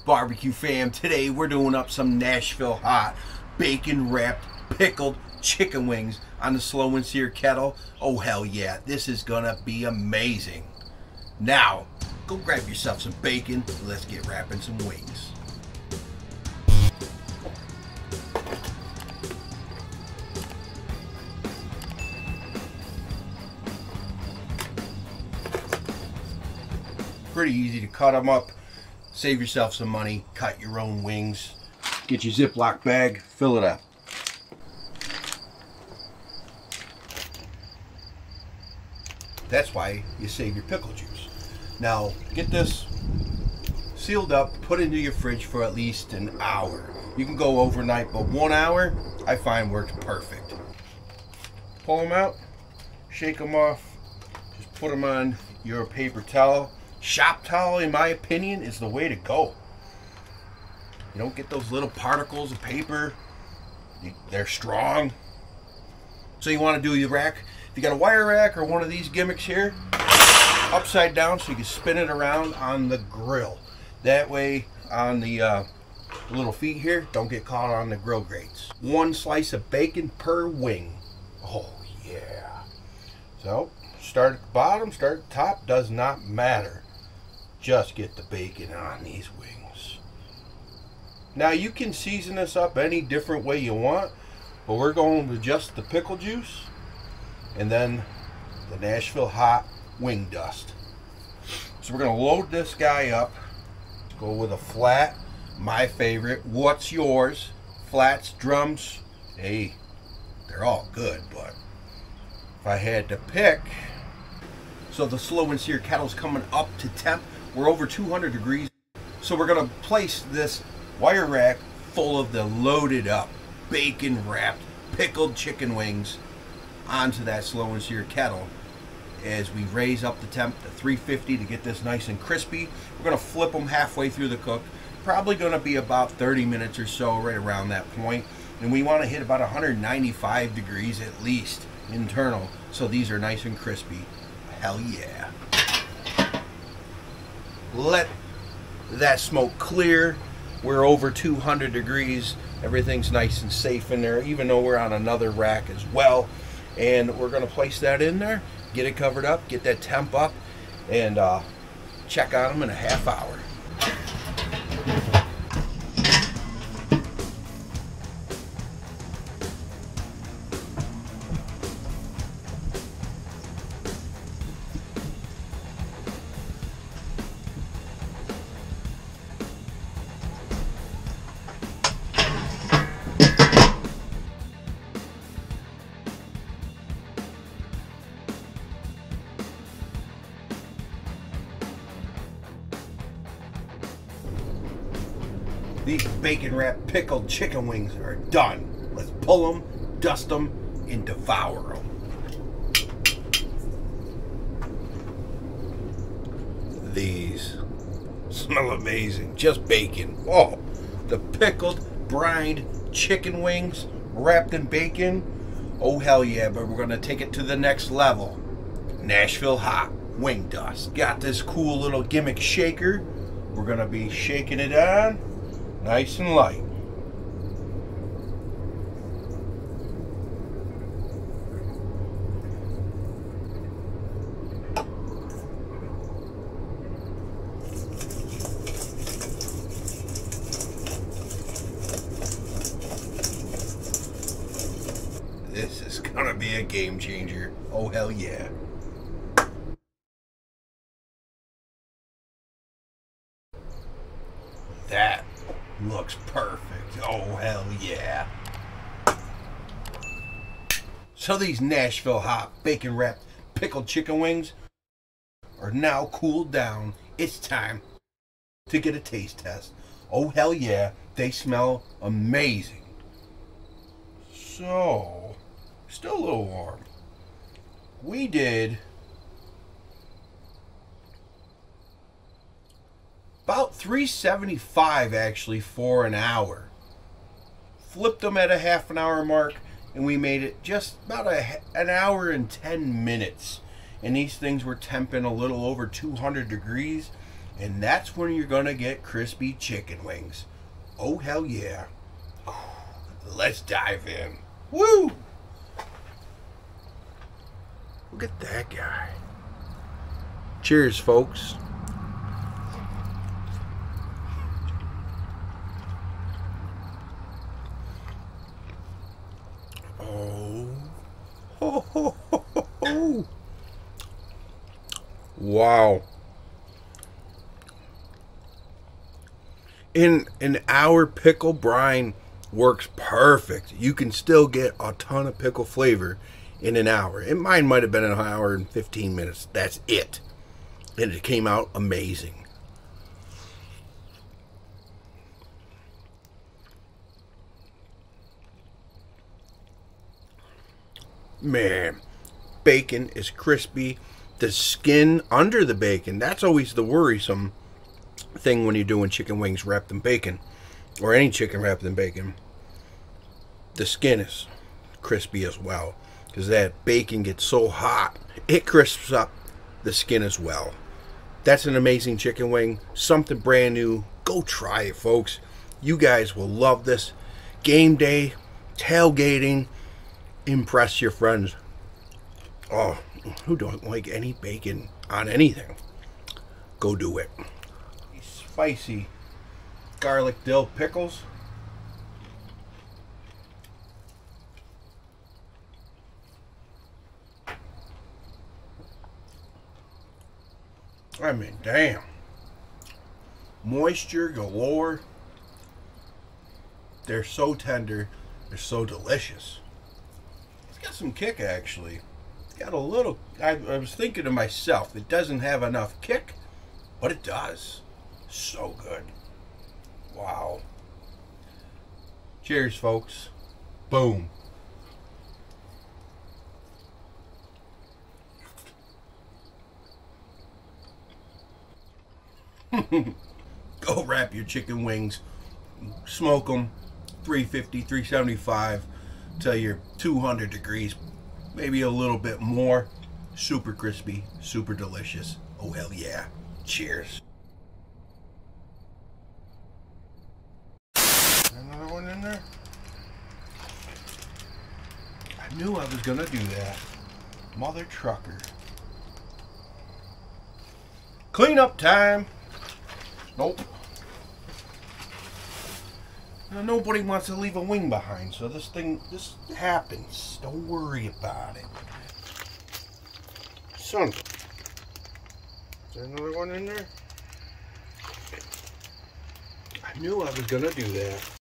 Barbecue fam, today we're doing up some Nashville Hot bacon wrapped pickled chicken wings on the slow and sear kettle. Oh hell yeah, this is gonna be amazing. Now go grab yourself some bacon and let's get wrapping some wings. Pretty easy to cut them up. Save yourself some money, cut your own wings. Get your Ziploc bag, fill it up. That's why you save your pickle juice. Now get this sealed up, put into your fridge for at least an hour. You can go overnight, but 1 hour I find works perfect. Pull them out, shake them off, just put them on your paper towel. Shop towel, in my opinion, is the way to go. You don't get those little particles of paper. They're strong. So you want to do your rack. If you got a wire rack or one of these gimmicks here, upside down so you can spin it around on the grill. That way on the little feet here, don't get caught on the grill grates. 1 slice of bacon per wing. Oh yeah. So start at the bottom, start at the top, does not matter. Just get the bacon on these wings. Now you can season this up any different way you want, but we're going with just the pickle juice and then the Nashville Hot wing dust. So we're going to load this guy up. Go with a flat, my favorite. What's yours? Flats, drums, hey, they're all good, but if I had to pick. So the slow and sear kettle's coming up to temp. We're over 200 degrees. So we're gonna place this wire rack full of the loaded up, bacon wrapped, pickled chicken wings onto that slow and sear kettle. As we raise up the temp to 350 to get this nice and crispy, we're gonna flip them halfway through the cook. Probably gonna be about 30 minutes or so, right around that point. And we wanna hit about 195 degrees at least internal, so these are nice and crispy. Hell yeah. Let that smoke clear. We're over 200 degrees. Everything's nice and safe in there, even though we're on another rack as well. And we're gonna place that in there, get it covered up, get that temp up, and check on them in a half hour. These bacon wrapped pickled chicken wings are done. Let's pull them, dust them, and devour them. These smell amazing. Just bacon. Oh, the pickled, brined chicken wings wrapped in bacon. Oh hell yeah, but we're gonna take it to the next level. Nashville Hot wing dust. Got this cool little gimmick shaker. We're gonna be shaking it on. Nice and light. This is gonna be a game changer. Oh hell yeah. That looks perfect. Oh hell yeah. So these Nashville Hot bacon wrapped pickled chicken wings are now cooled down. It's time to get a taste test. Oh hell yeah, they smell amazing. So still a little warm. We did about 375 actually for an hour. Flipped them at a half an hour mark, and we made it just about an hour and 10 minutes. And these things were temping a little over 200 degrees, And that's when you're gonna get crispy chicken wings. Oh hell yeah. Let's dive in. Woo! Look at that guy. Cheers, folks. Oh. Ho, ho, ho, ho, ho. Wow. In an hour, pickle brine works perfect. You can still get a ton of pickle flavor in an hour. And mine might have been an hour and 15 minutes. That's it. And it came out amazing. Man, bacon is crispy. The skin under the bacon, that's always the worrisome thing when you're doing chicken wings wrapped in bacon, or any chicken wrapped in bacon. The skin is crispy as well, because that bacon gets so hot, it crisps up the skin as well. That's an amazing chicken wing, something brand new. Go try it, folks. You guys will love this. Game day, tailgating, impress your friends. Oh, who don't like any bacon on anything? Go do it. Spicy garlic dill pickles. I mean, damn. Moisture galore. They're so tender. They're so delicious. It's got some kick, actually. It's got a little... I was thinking to myself, it doesn't have enough kick, but it does. So good. Wow. Cheers, folks. Boom. Go wrap your chicken wings, smoke them 350, 375 till you're 200 degrees, maybe a little bit more. Super crispy, super delicious. Oh hell yeah. Cheers. Another one in there? I knew I was gonna do that. Mother trucker. Cleanup time. Nope. Now, nobody wants to leave a wing behind, so this happens. Don't worry about it. Son. Is there another one in there? I knew I was gonna do that.